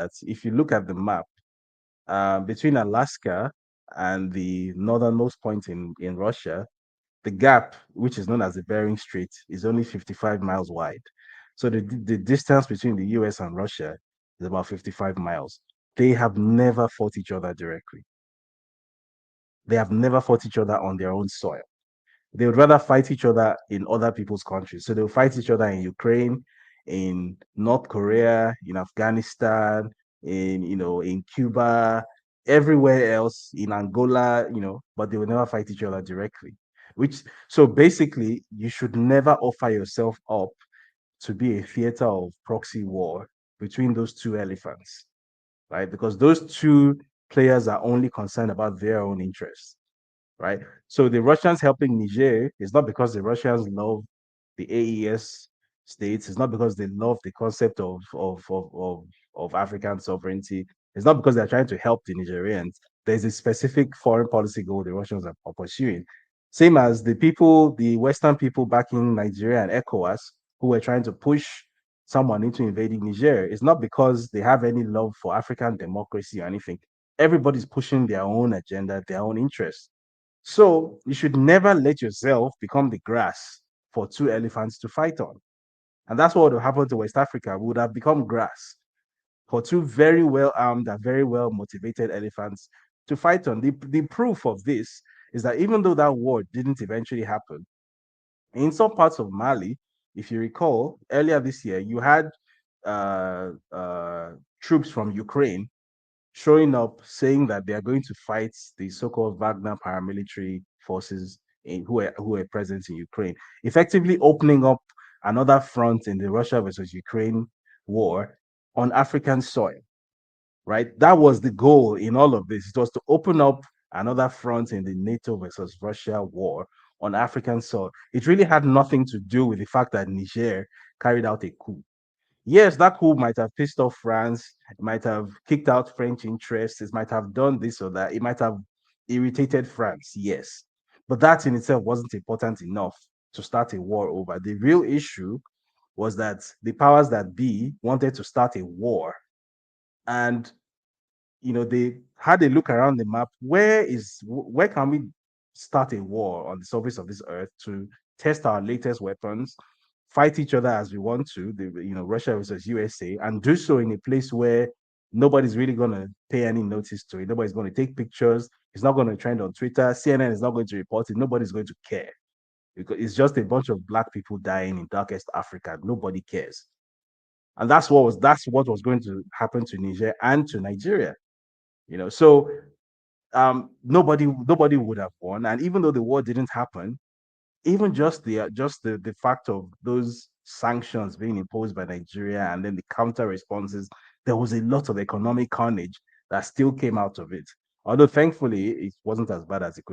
that if you look at the map, between Alaska and the northernmost point in Russia, the gap, which is known as the Bering Strait, is only 55 miles wide. So the distance between the US and Russia is about 55 miles. They have never fought each other directly. They have never fought each other on their own soil. They would rather fight each other in other people's countries. So they'll fight each other in Ukraine, in North Korea, in Afghanistan, in Cuba, everywhere else, in Angola, but they will never fight each other directly. Which so basically you should never offer yourself up to be a theater of proxy war between those two elephants, right? Because those two players are only concerned about their own interests, right? So the Russians helping Niger is not because the Russians love the AES states. It's not because they love the concept of African sovereignty. It's not because they're trying to help the Nigerians. There's a specific foreign policy goal the Russians are pursuing. Same as the people, the Western people back in Nigeria and ECOWAS, who were trying to push someone into invading Niger. It's not because they have any love for African democracy or anything. Everybody's pushing their own agenda, their own interests. So you should never let yourself become the grass for two elephants to fight on. And that's what would have happened to West Africa. We would have become grass for two very well armed and very well motivated elephants to fight on. The proof of this is that even though that war didn't eventually happen, in some parts of Mali, if you recall, earlier this year, you had uh, uh, troops from Ukraine showing up saying that they are going to fight the so-called Wagner paramilitary forces who are present in Ukraine, effectively opening up another front in the Russia versus Ukraine war on African soil, right? That was the goal in all of this. It was to open up another front in the NATO versus Russia war on African soil. It really had nothing to do with the fact that Niger carried out a coup. Yes, that coup might have pissed off France, it might have kicked out French interests, it might have done this or that, it might have irritated France, yes. But that in itself wasn't important enough to start a war over. The real issue was that the powers that be wanted to start a war. And they had a look around the map. Where can we start a war on the surface of this earth to test our latest weapons, fight each other as we want to, Russia versus USA, and do so in a place where nobody's really going to pay any notice to it. Nobody's going to take pictures. It's not going to trend on Twitter. CNN is not going to report it. Nobody's going to care because it's just a bunch of black people dying in darkest Africa. Nobody cares. And that's what was going to happen to Niger and to Nigeria. So nobody would have won. And even though the war didn't happen, even just the fact of those sanctions being imposed by Nigeria and then the counter responses, there was a lot of economic carnage that still came out of it. Although thankfully it wasn't as bad as it could